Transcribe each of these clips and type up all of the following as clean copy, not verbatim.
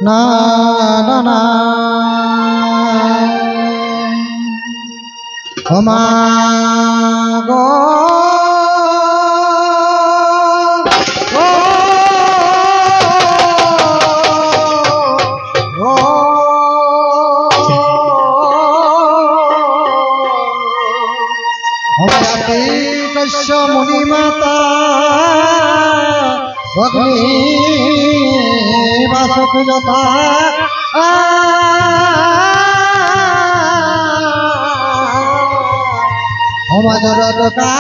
না না না ওমা গো মুনি মাতা ভগ্নী বাসকুলতা অমজরদকা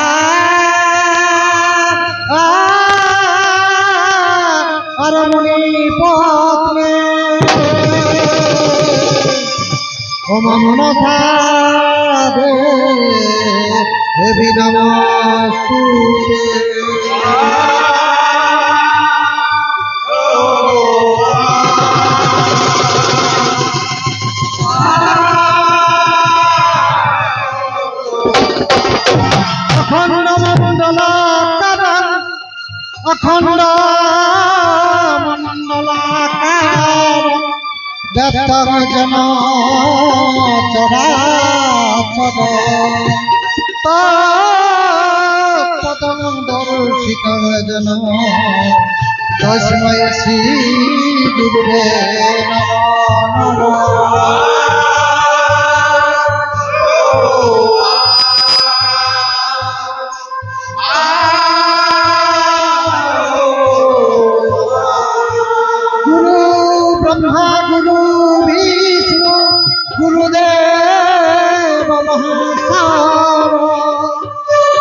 আর মুনি পত্নে মনসা দেবী নমস্তুতে। অখণ্ড মণ্ডলাকার দত্তর জন চরাচর তৎপদং দর্শিত জন তস্मै শ্রী গুরুবে নমঃ। ब्रह्मा गुरु विष्णु गुरुदेव महेश्वर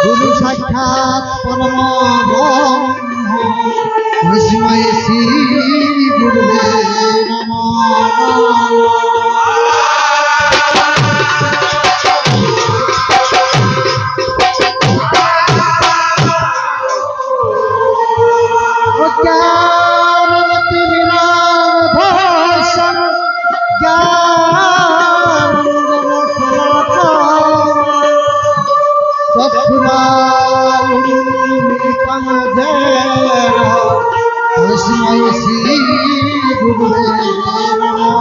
गुरु साक्षात् परम ब्रह्म तस्मै श्री गुरुवे नमः। तस्मै श्री गुरुवे नमः।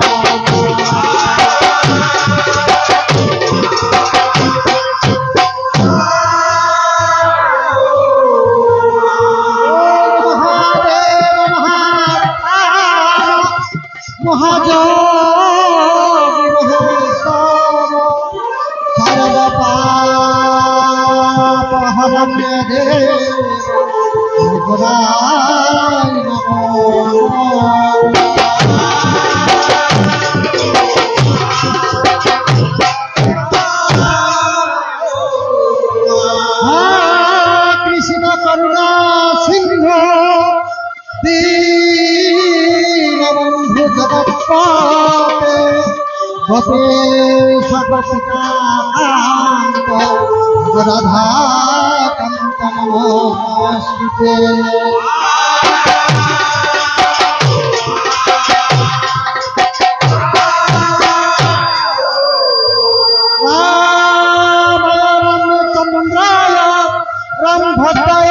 कृष्ण करुणा सिंह दीनबंधु जगत्पते गोपेश गोपिकान्त राधाकान्त नमोस्तुते। राम भद्राय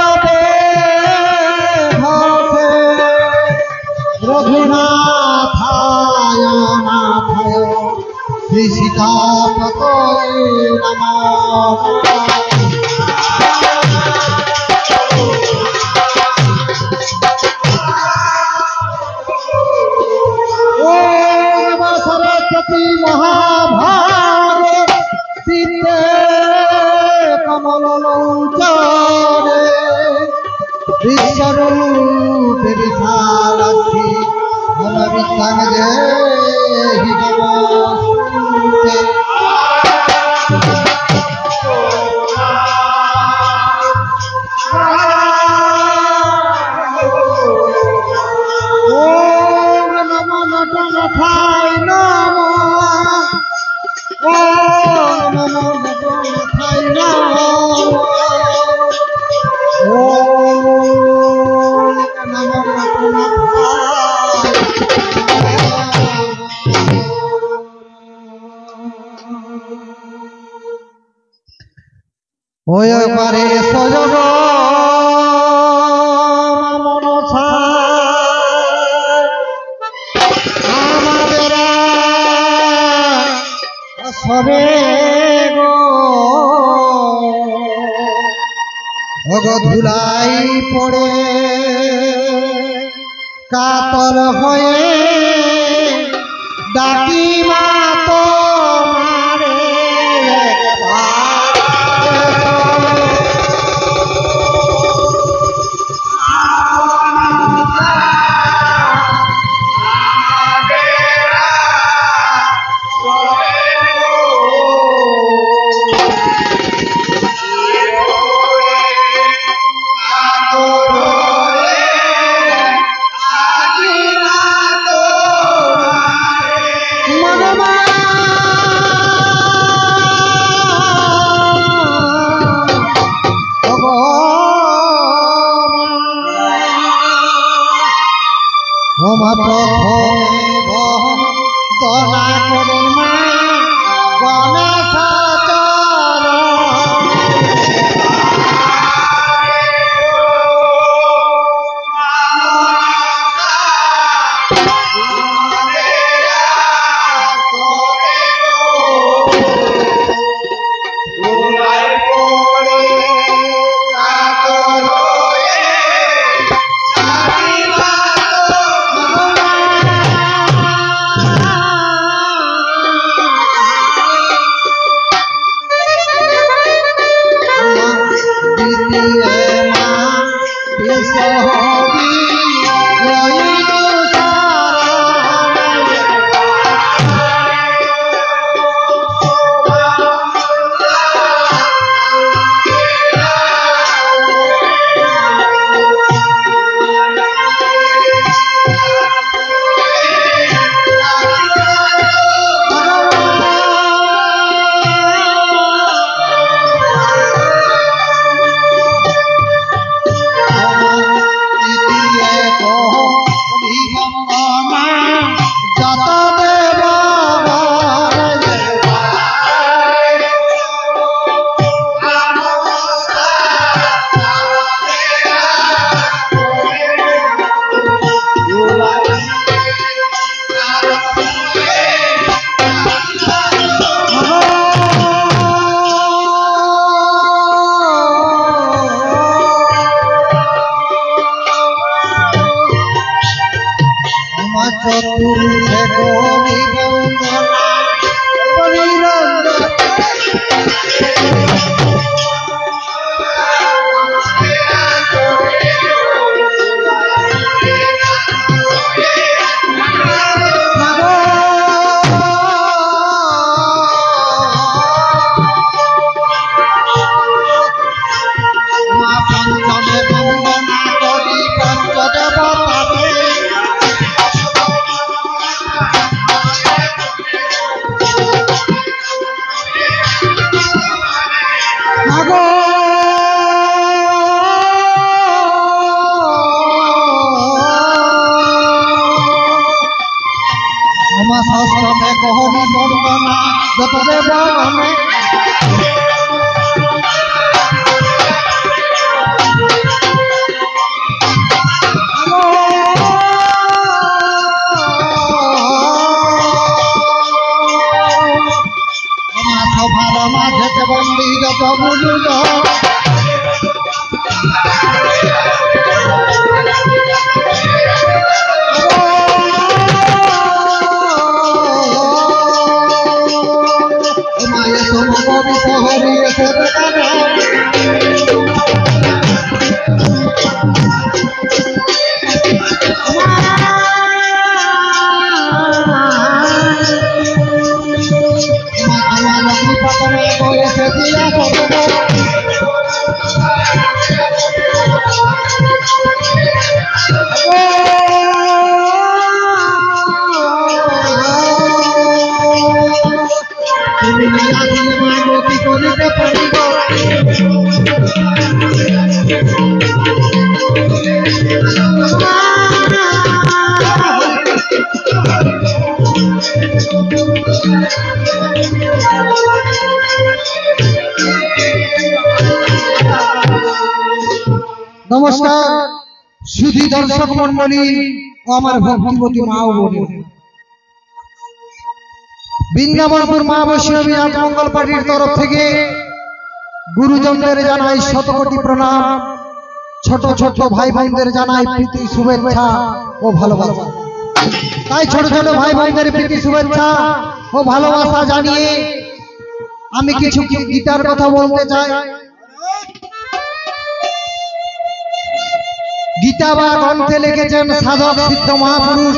সিদ্ধাপতয়ে নমঃ। सरस्वती महाभागे विद्ये कमलोचरे विश्वरूपे विशालाक्षी मम विद्यां देहि नमोस्तुते। नमोनाथाय नमः। ओम नमो नमोनाथाय नमः। ओम नमो नमोनाथाय ওই পারে সজগ মনসা আমাদের সবে গো ধুলাই পড়ে কাতর হয়ে ডাকি মা তোমারে প্রথমে বন্দনা করে মা গণেশ চতুর্থে গৌরী বন্দনা পঞ্চমে বন্দনা করি পঞ্চদেবতাকে ষষ্ঠমে গৌরী বন্দনা যত দেবগণে সমুদ্র মায়ের সমকবি শহরে এসে নমস্কার সুধী দর্শক মন্ডলী ও আমার ভক্তিমতী মা ও বোন বৃন্দাবনপুর মা বৈষ্ণবী মঙ্গল পার্টির তরফ থেকে গুরুজনদের জানাই শতকোটি প্রণাম ছোট ছোট ভাই বোনদের জানাই প্রীতি শুভেচ্ছা ও ভালোবাসা তাই ছোট ছোট ভাই বোনদের প্রীতি শুভেচ্ছা ও ভালোবাসা জানিয়ে আমি কিছু গীতার কথা বলতে চাই। গীতা বা গ্রন্থে লিখেছেন সাধক সিদ্ধ মহাপুরুষ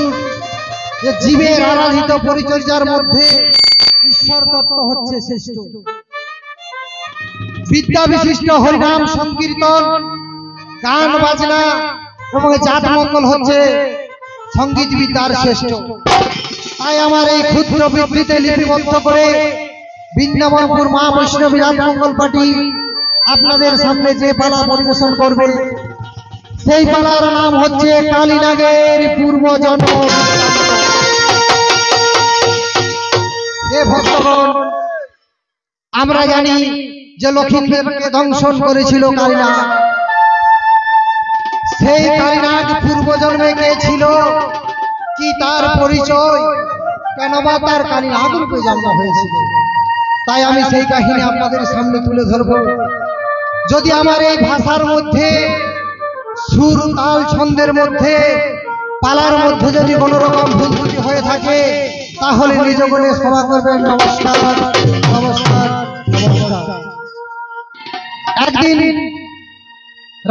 যে জীবের আরাধিত পরিচর্যার মধ্যে ঈশ্বর তত্ত্ব হচ্ছে শ্রেষ্ঠ। বিদ্যা বিশিষ্ট হরিনাম সংকীর্তন গান বাজনা এবং জাত মঙ্গল হচ্ছে সঙ্গীত বিদ্যার শ্রেষ্ঠ। তাই আমার এই ক্ষুদ্র বিবৃতি লিপিবদ্ধ করে বৃন্দাবনপুর মা বৈষ্ণবী জাত মঙ্গল পার্টি আপনাদের সামনে যে পালা পরিবেশন করবে সেই পালার নাম হচ্ছে কালীনাগের পূর্বজন্ম। হে ভক্তগণ, আমরা জানি যে লক্ষ্মীদেবকে দংশন করেছিল কালীনাগ। সেই কালীনাগ পূর্বজন্মে কে ছিল, কি তার পরিচয়, কেন বা তার কালীনাগ রূপে জন্ম হয়েছিল, তাই আমি সেই কাহিনী আপনাদের সামনে তুলে ধরব। যদি আমার এই ভাষার মধ্যে সুর তাল ছন্দের মধ্যে পালার মধ্যে যদি কোনো রকম ভুল ত্রুটি হয়ে থাকে তাহলে নিজ বলে ক্ষমা করবেন। নমস্কার নমস্কার নমস্কার। একদিন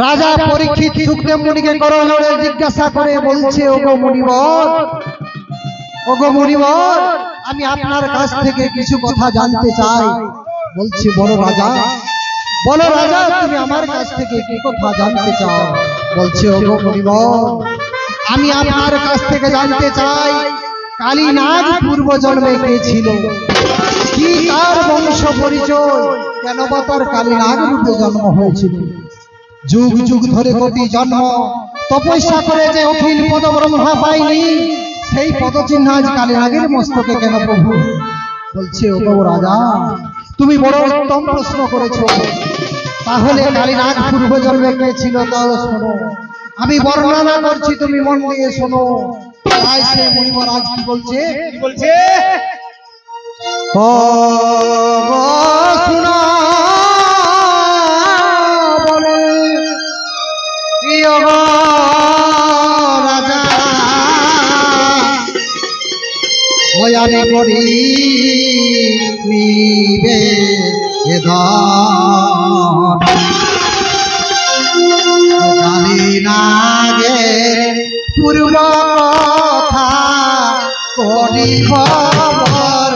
রাজা পরীক্ষিত সুখদেব মুনিকে করজোড়ে জিজ্ঞাসা করে বলছে, ওগো মুনিবর, ওগো মুনিবর, আমি আপনার কাছ থেকে কিছু কথা জানতে চাই। বলছে, বলো রাজা, বলো রাজা, তুমি আমার কাছ থেকে কি কথা জানতে চাও? বলছে, ওগো মুনিবর, আমি আপনার কাছ থেকে জানতে চাই কালীনাগ পূর্বজন্মে কে ছিল, কি তার বংশ পরিচয়, কেন বা তার কালীনাগ রূপে জন্ম হয়েছিল। যুগ যুগ ধরে কোটি জন্ম তপস্যা করে যে অখিল পদ ব্রহ্মা পাইনি, সেই পদচিহ্ন আজ কালীনাগের মস্তকে কেন প্রভু? বলছে, ওগো রাজা, তুমি বড় উত্তম প্রশ্ন করেছো। তাহলে কালীনাগ পূর্বজন্মে কে ছিল তাও শোনো, আমি বর্ণনা করছি, তুমি মন দিয়ে শোনো। তাই সে মুনিবর আজ কি বলছে, কি বলছে? ও শোনা বলে রাজা, ওই আমি করি নিবে কালীনাগে পূর্ব কথা করি খবর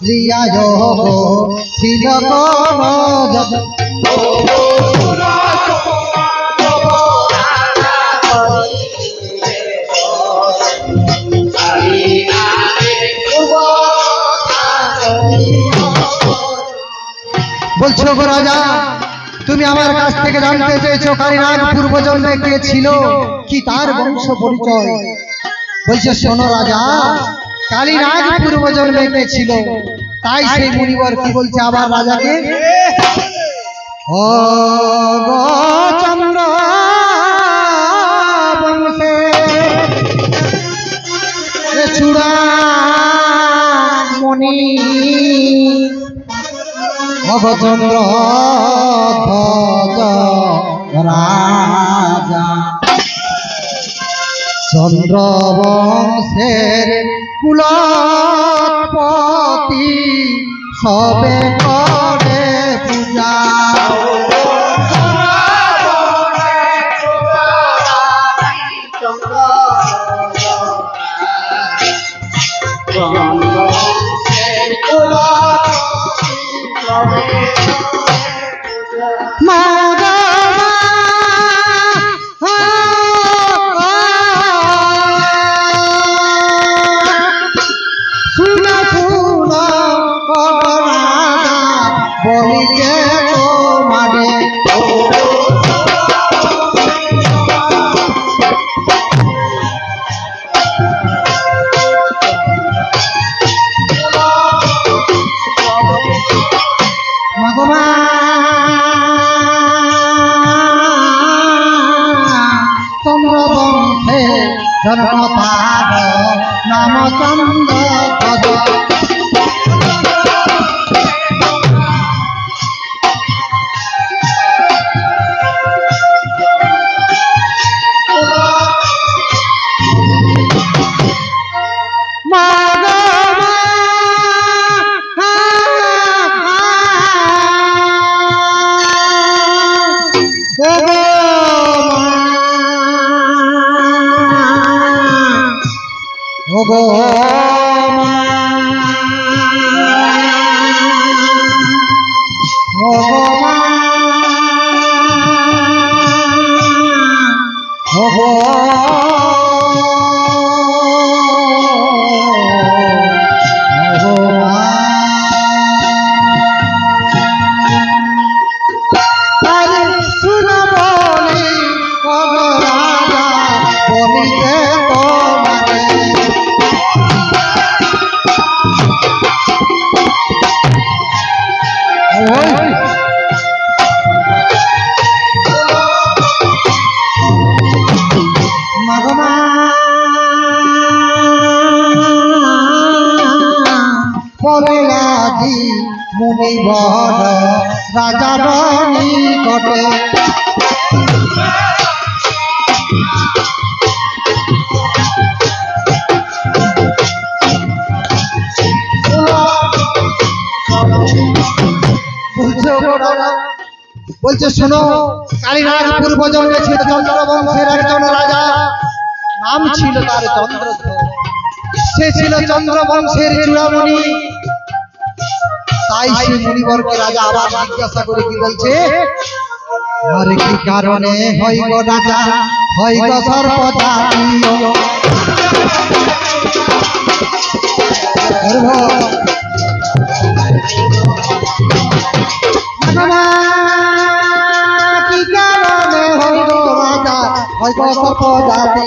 লিয়া ছিল বলছো গো রাজা, তুমি আমার কাছ থেকে জানতে চেয়েছো কালীনাগ পূর্বজন্মে কে ছিল, কি তার বংশ পরিচয়। বলছে শোনো রাজা, কালীনাগ পূর্বজন্মে কে ছিল। তাই সেই মুনিবর কি বলছে আবার রাজাকে, ও গো চন্দ্র বংশে চূড়ামণি চন্দ্র রাজা, চন্দ্র বংশের কুলপতি সবে করে পূজা। নাম চন্দ্র পদ মুনিবর রাজার নিকটে বলছে শোনো, কালীনাগ পূর্বজন্মে ছিল চন্দ্র বংশের একজন রাজা, নাম ছিল তার চন্দ্রধ্বজ। সে ছিল চন্দ্র বংশের চূড়ামণি। তাই সে মুনিবরকে রাজা আবার জিজ্ঞাসা করে কি বলছে, আর কি কারণে হয় গো রাজা, হয় গো সর্বজাতীয় কি কারণে হয় গো রাজা, হয় গো সর্বজাতি।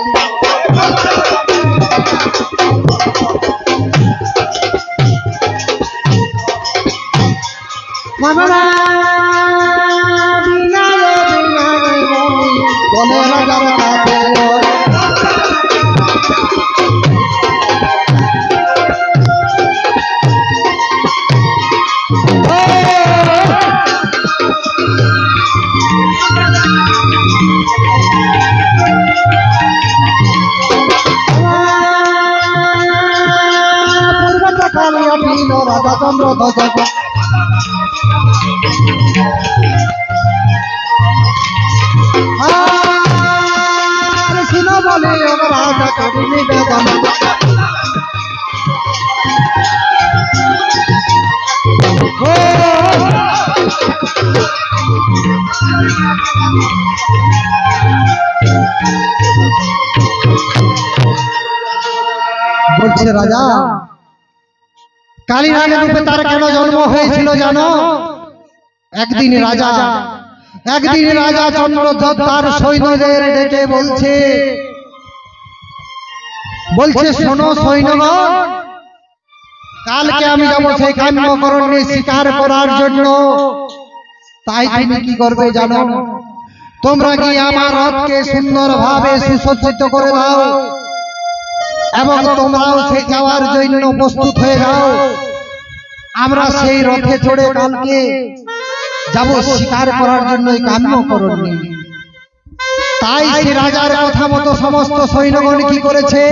বলে রাজার কাছে রাজা চন্দ্রধ্বজ শুনো বলে রাজা করি নিবেদন বলছে রাজা কালীনাগ রূপে তার কেন জন্ম হয়েছিল জানো? একদিন রাজা চন্দ্রধ্বজ তার সৈন্যদের ডেকে বলছে শোনো সৈন্যগণ, কালকে আমি যাব সেই কাম্যকরণ্যে শিকার করার জন্য। তাই তুমি কি করবে জানো? তোমরা গিয়ে আমার রথকে সুন্দরভাবে সুসজ্জিত করে দাও এবং তোমরাও সেই যাওয়ার জন্য প্রস্তুত হয়ে যাও। আমরা সেই রথে চড়ে কালকে যাব শিকার করার জন্য কাম্যকরণ্যে। তাই সেই রাজার কথা মতো সমস্ত সৈন্যগণ কি করেছে?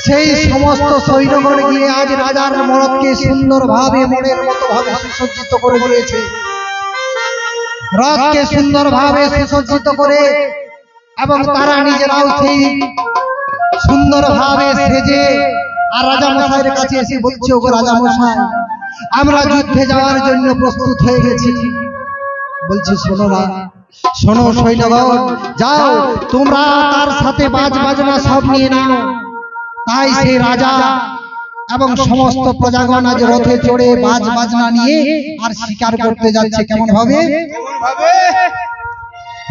সেই সমস্ত সৈন্যগণ গিয়ে আজ রাজার রথকে সুন্দরভাবে মনের মতো ভাবে সুসজ্জিত করে দিয়েছে। রথকে সুন্দরভাবে সুসজ্জিত করে এবং তারা নিজেরাও সেই সুন্দরভাবে সেজে আর রাজা মশাইয়ের কাছে এসে বলছে, ওগো রাজা মশাই, আমরা যুদ্ধে যাওয়ার জন্য প্রস্তুত হয়ে গেছি। বলছে শোনো সৈন্যগণ, যাও তোমরা তার সাথে বাজনা সব নিয়ে নাও। তাই সেই রাজা এবং সমস্ত প্রজাগণ আজ রথে চড়ে বাজনা নিয়ে আর শিকার করতে যাচ্ছে। কেমন ভাবে?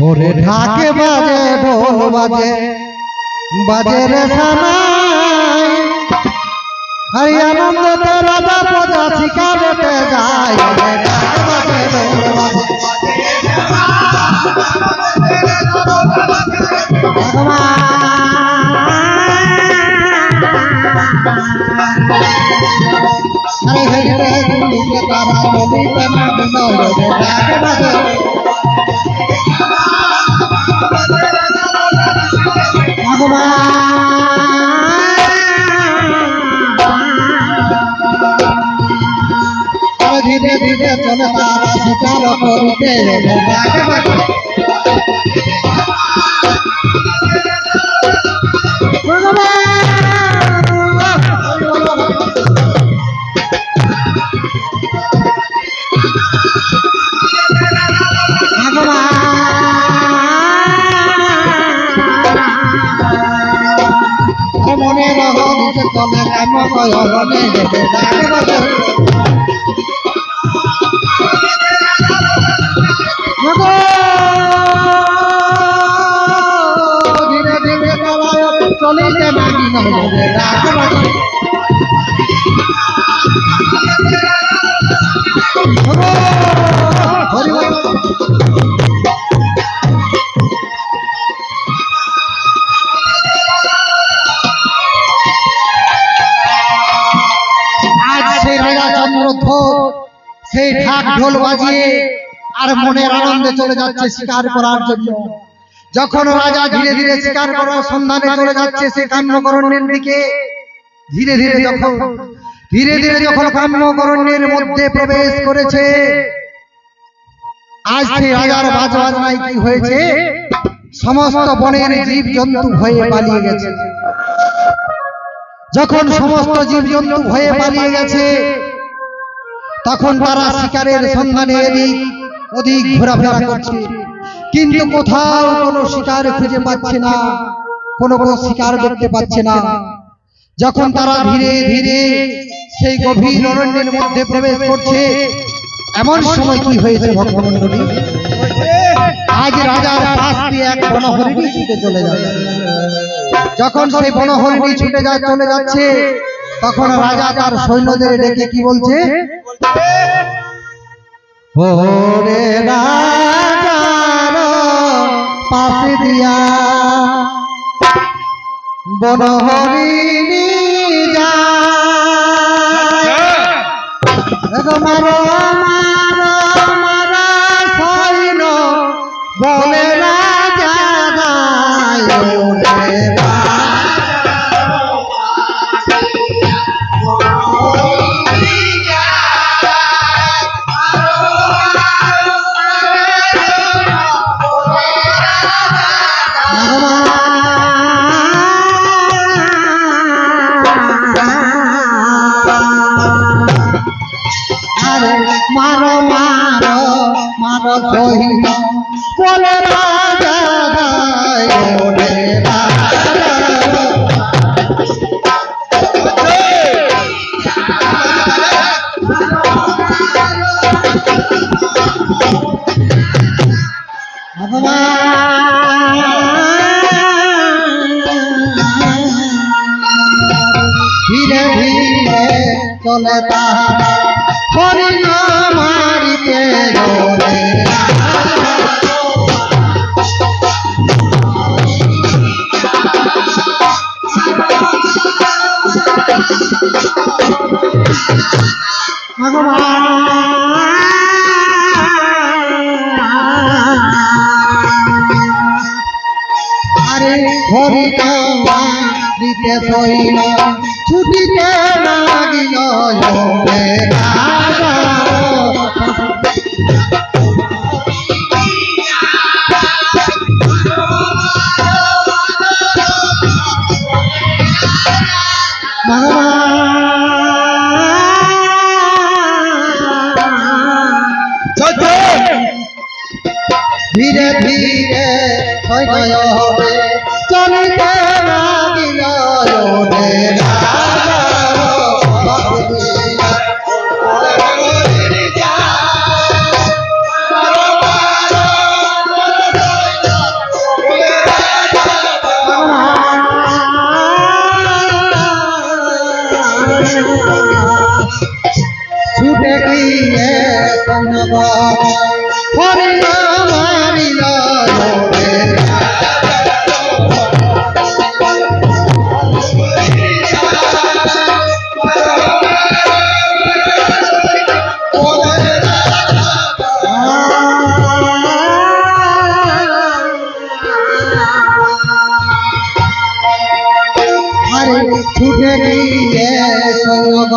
ওরে ঢাকে বাজে ঢোল বাজে বাজে রে সানাই, হরি আনন্দতে রাজা প্রজা শিকারেতে যায়। ঢাকে বাজে ঢোল বাজে अरे हे रे दुनिया तारा नदी तना बिना रे ढाके बाजे भगवान धीरे धीरे चले तारा शिकार करते रे ढाके बाजे মনে রহ নিচে চলে কাম কয় হলে যেতে ঢাকে বাজে ধীরে ধীরে চলিতে নাকি নহে ঢাকে বাজে সেই ঢাক ঢোল বাজিয়ে আর মনের আনন্দে চলে যাচ্ছে শিকার করার জন্য। যখন রাজা ধীরে ধীরে শিকার করার সন্ধানে চলে যাচ্ছে সেই কাম্যকরণ্যের দিকে, ধীরে ধীরে যখন কাম্যকরণ্যের মধ্যে প্রবেশ করেছে, আজ সেই রাজার বাজনায় কি হয়েছে? সমস্ত বনের জীব জন্তু ভয়ে পালিয়ে গেছে। যখন সমস্ত জীব জন্তু ভয়ে পালিয়ে গেছে, তখন তারা শিকারের সন্ধানে এদিক ওদিক ঘোরাফেরা করছে, কিন্তু কোথাও কোনো শিকার খুঁজে পাচ্ছে না, কোনো শিকার দেখতে পাচ্ছে না। যখন তারা ধীরে ধীরে সেই গভীর অরণ্যের মধ্যে প্রবেশ করছে, এমন সময় কি হয়েছে ভক্তমণ্ডলী? আজ রাজার পাশ দিয়ে এক বনহরিণী ছুটে চলে যাচ্ছে। যখন সেই বনহরিণী ছুটে চলে যাচ্ছে, তখন রাজা তার সৈন্যদের ডেকে কি বলছে? ওরে রাজার পাশে দিয়া বনহরিণী যায়, মারো মারো মারা সৈন্য বলে রাজা যায়। ওরে মারো মারো মারো সৈন্য বলে রাজা যায়। ওরে রাজা বলে তাহার হরি নামারিতে ওরে আরে হরি নামারিতে শৈল ছুটিতে লাগিল রে রাজা ধীরে ধীরে সৈন্য হবে চলিতে লাগিল রে রাজা ছুটে গিয়ে সৈন্য হরি নামারিল রে আরে ছুটে গিয়ে সৈন্য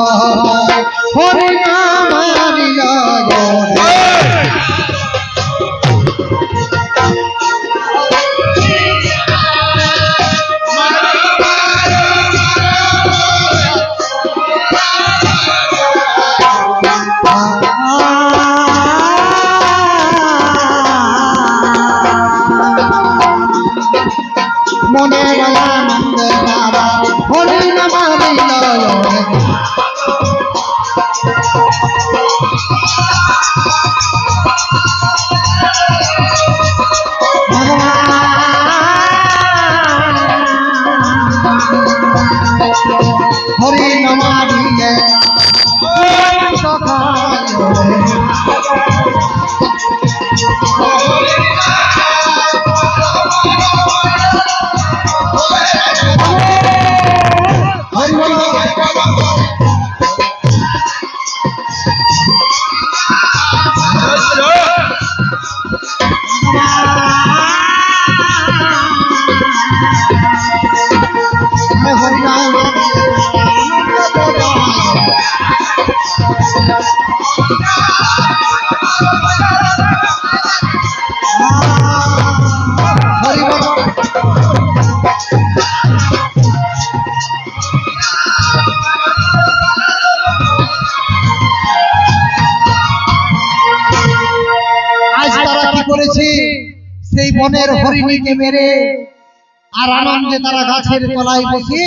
হরি নামারিল রে মনে আনন্দ বাবা হরি নামারিল রে হরি নামারিলে সেই বনের হরিণীকে মেরে আর আনন্দে তারা গাছের তলায় বসে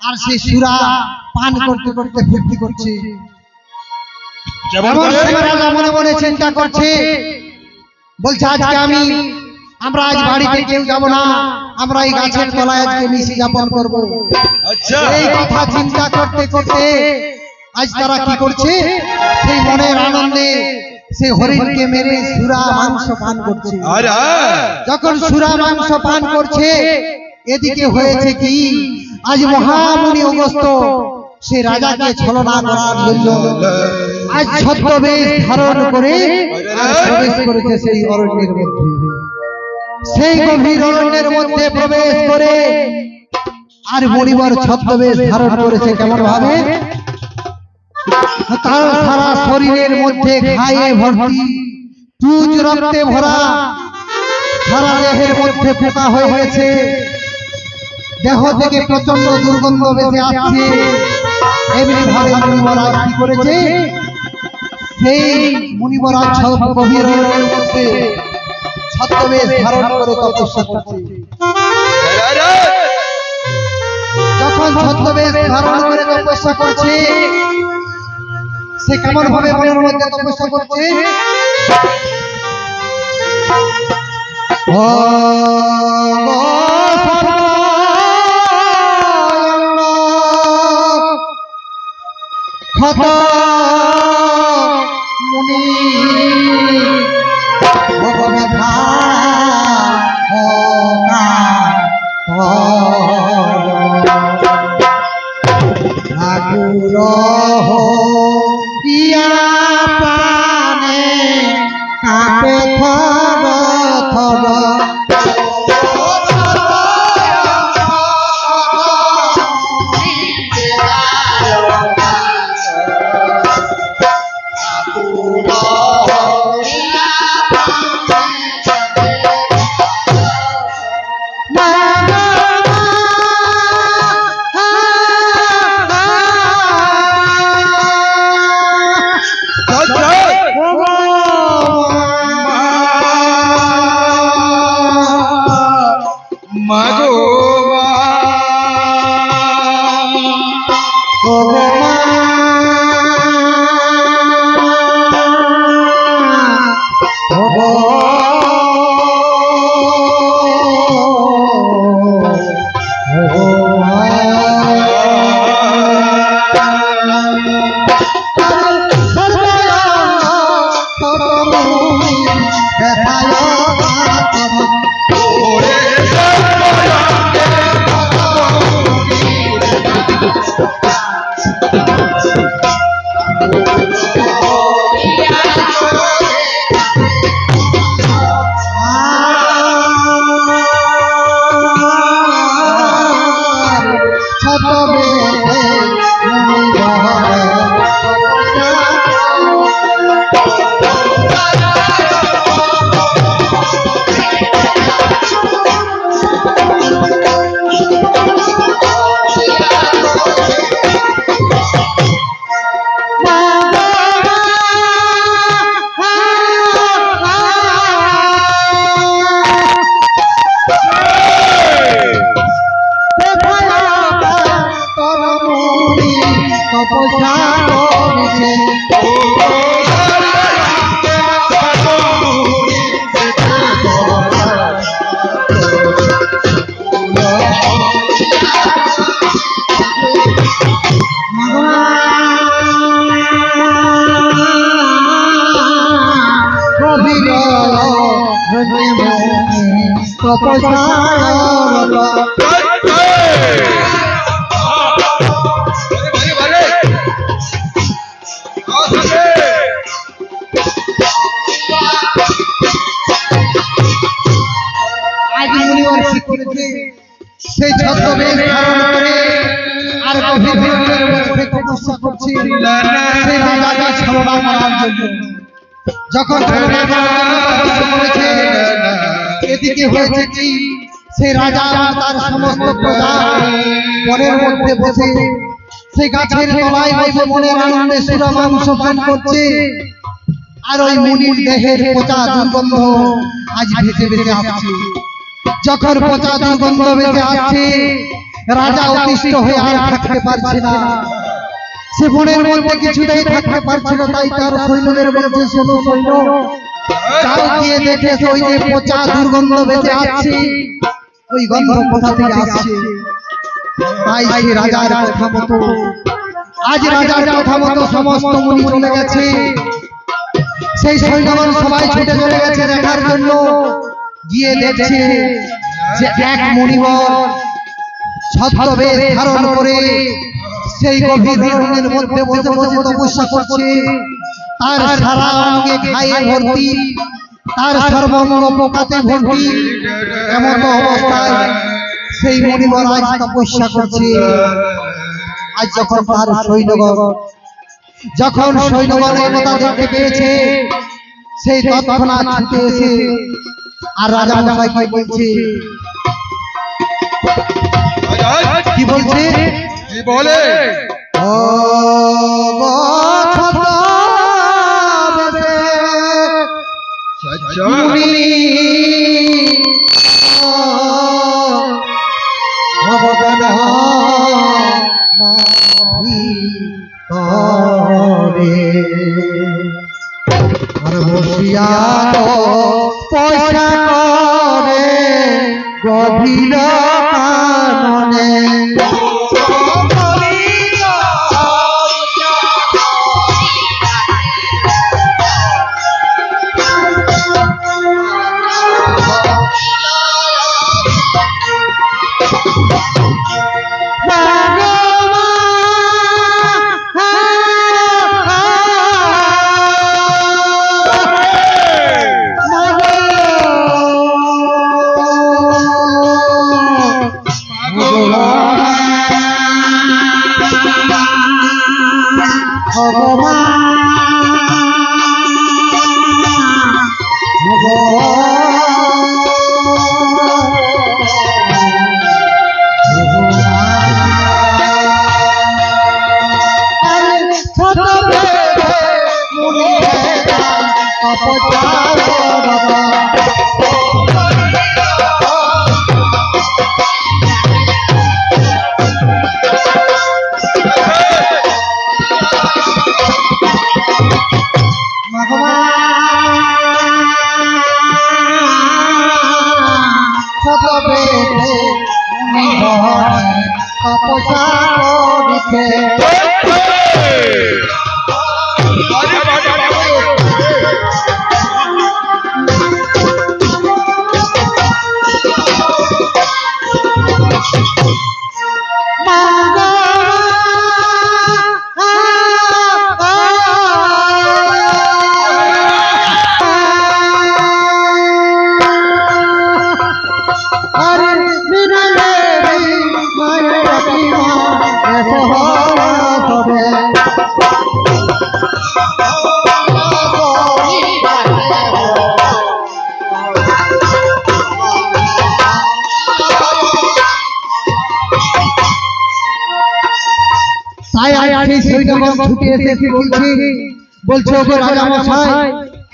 আর সেই সুরা পান করতে করতে ফুর্তি করছে। রাজা মনে মনে চিন্তা করছে, বলছে আজকে আমরা আজ বাড়িতে কেউ যাব না, আমরা এই গাছের তলায় আজকে নিশি যাপন করব। এই কথা চিন্তা করতে করতে আজ তারা কি করছে, সেই মনের আনন্দে সে হরিণকে মেরে সুরা মাংস পান করছে। যখন সুরা মাংস পান করছে, এদিকে হয়েছে কি, আজ মহামুনি অগস্ত্য সে রাজাকে ছলনা করার জন্য আজ ছদ্মবেশ ধারণ করে প্রবেশ করেছে সেই অরণ্যের মধ্যে। সেই গভীর অরণ্যের মধ্যে প্রবেশ করে আর মণিবর ছদ্মবেশ ধারণ করেছে কেমন ভাবে, তার সারা শরীরের মধ্যে ঘায়ে ভর্তি, চুজ রক্তে ভরা, সারা দেহের মধ্যে পোকা হয়ে গেছে, দেহ থেকে প্রচন্ড দুর্গন্ধ বেশি আসছে। এমনি ভাবে মুনিবরাজ কি করেছে, সেই মুনিবরাজ গভীর অরণ্যের মধ্যে ছদ্মবেশ ধারণ করে তপস্যা করছে। যখন ছদ্মবেশ ধারণ করে তপস্যা করছে, সে কেমন ভাবে মনের মধ্যে তপস্যা করছে, ক্ষত মুনি ভগবধা ঠাকুর ইয়া প্রাণে কাঁপে থর থর সেই ছদ্মবেশ ধারণ করে আর গভীর মধ্যে তপস্যা করছে সেই রাজাকে সর্বদা মারার জন্য। যখন তপস্যা করেছে এদিকে হয়েছে কি সেই রাজা তার সমস্ত প্রজা বনের মধ্যে বসে সেই গাছের তলায় বসে মনের আনন্দে সুরা মাংস পান করছে। আর ওই মুনির দেহের পচা দুর্গন্ধ আজ ভেসে ভেসে আসছে। যখন পচা দুর্গন্ধ ভেসে আসছে রাজা অতিষ্ঠ হয়ে আর থাকতে পারছে না। সে বনের মধ্যে কিছুতেই থাকতে পারছে না। তাই তার সৈন্যদের বলছে, শোনো সৈন্য, যাও গিয়ে দেখে ওই যে পচা দুর্গন্ধ ভেসে আসছে, ওই গন্ধ কোথা থেকে আসছে। তাই সে রাজার কথা মতো আজ রাজার কথা মতো সমস্ত মুনি চলে গেছে। সেই সৈন্যগণ সবাই ছুটে চলে গেছে দেখার জন্য। গিয়ে দেখছে যে এক মুনিবর ছদ্মবেশ ধারণ করে সেই গভীর অরণ্যের মধ্যে বসে বসে তপস্যা করছে। তার সারা অঙ্গে ঘায়ে ভর্তি, তার সর্বাঙ্গ পোকাতে ভর্তি। এমন অবস্থায় সেই মুনিবর আজ তপস্যা করছে। আজ যখন তার সৈন্যগণ এই কথা দেখতে পেয়েছে, সেই তৎক্ষণাৎ ছুটে এসে আর রাজা মশাইকে বলছে, কি বলছে, কি বলে, ও পয়সা করে গভীর কাননে বলছে রাজা মশাই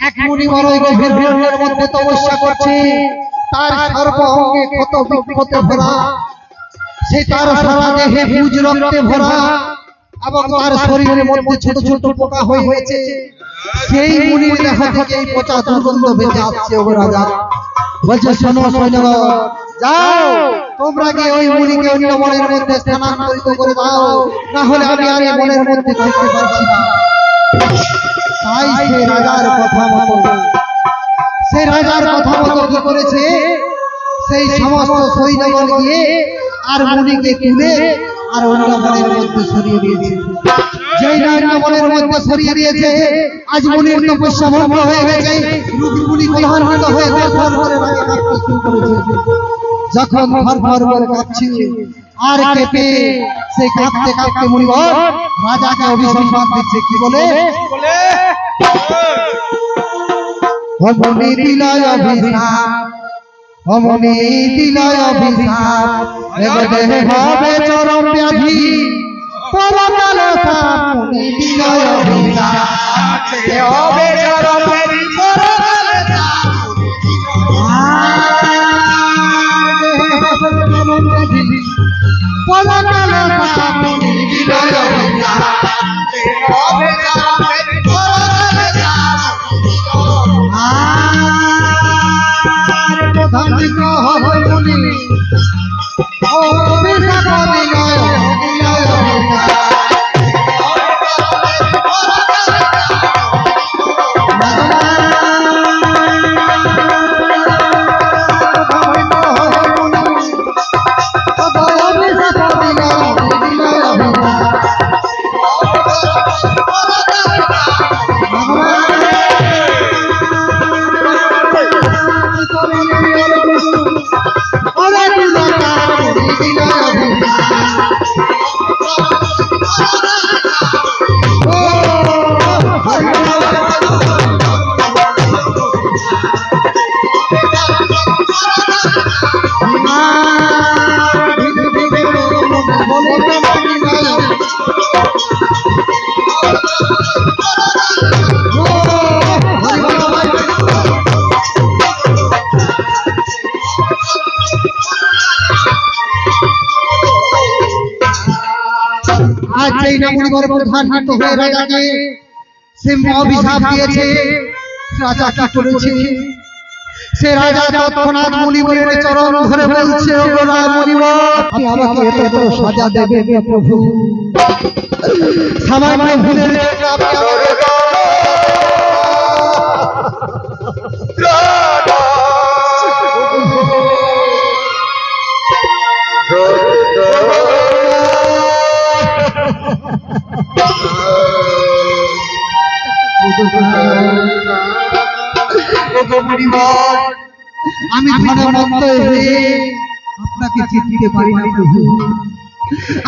এক মুনি বড়ই গভীর অরণ্যের মধ্যে তপস্যা করছে তার সর্ব অঙ্গে ক্ষত বিক্ষতে ভরা সে তার সারা দেহে পুজ রক্তে ভরা এবং তার শরীরের মধ্যে ছোট ছোট পোকা হয়ে হয়েছে সেই মুনির দেহ থেকে এই পচা দুর্গন্ধ ভেসে আসছে ওগো রাজা বলছে শোনো সৈন্যগণ যাও তোমরা গিয়ে ওই মুনিকে অন্য বনের মধ্যে স্থানান্তরিত করে দাও না হলে আমি আর এই বনের মধ্যে থাকতে পারছি না তাই সেই রাজার কথা মতো কি করেছে সেই সমস্ত সৈন্যগণ গিয়ে আর মুনিকে তুলে আর অন্য বনের মধ্যে সরিয়ে দিয়েছে যেই অন্য বনের মধ্যে সরিয়ে দিয়েছে আজ মুনির তপস্যা ভঙ্গ হয়ে গেছে মুনি কলহান্বিত হয়ে থরথর করে কাঁপতে শুরু করেছে যখন থরথর করে কাঁপছে আর কেঁপে সে কাঁপতে কাঁপতে মুনিবর রাজাকে অভিসম্পাদ দিচ্ছে কি বলে অমনি দিলায় অভিশাপ এগোতে হবে চরম ব্যাধি পরকালে অমনি দিলায় অভিশাপ হবে চরম ব্যাধি পরকালে পরকালে অমনি দিলায় অভিশাপ হবে চরম ব্যাধি পরকালে ধার্মিক হবে মুনি অভিশাপ দিলায় প্রধানহিত হয়ে রাজাকে সে অভিশাপ দিয়েছে রাজা কি করেছে সে রাজা তৎক্ষণাৎ মুনিবরের চরণ ধরে বলছে ওগো মুনিবর আপনি আমাকে এত সাজা দেবেন প্রভু সামান্য ভুলের জন্য আপনি আমি ধনবন্ত হয়ে আপনাকে চিনতে পারি না প্রভু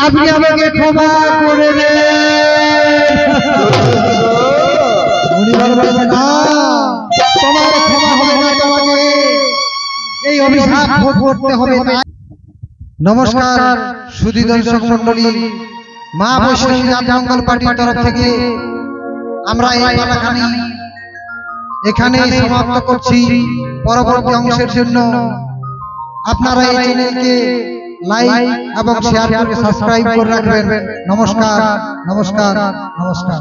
আপনি আমাকে ক্ষমা করে দেন মুনিবার বলছে না, তোমার ক্ষমা হবে না, তোমাকে এই অভিশাপ ভোগ করতে হবে। নমস্কার সুধী দর্শক মণ্ডলী, মা বৈষ্ণবী রাজমঙ্গল পার্টির তরফ থেকে আমরা এই পালাখানি এখানে সমাপ্ত করছি। পরবর্তী অংশের জন্য আপনারা এই চ্যানেলকে লাইক এবং শেয়ার করে সাবস্ক্রাইব করে রাখবেন। নমস্কার, নমস্কার, নমস্কার।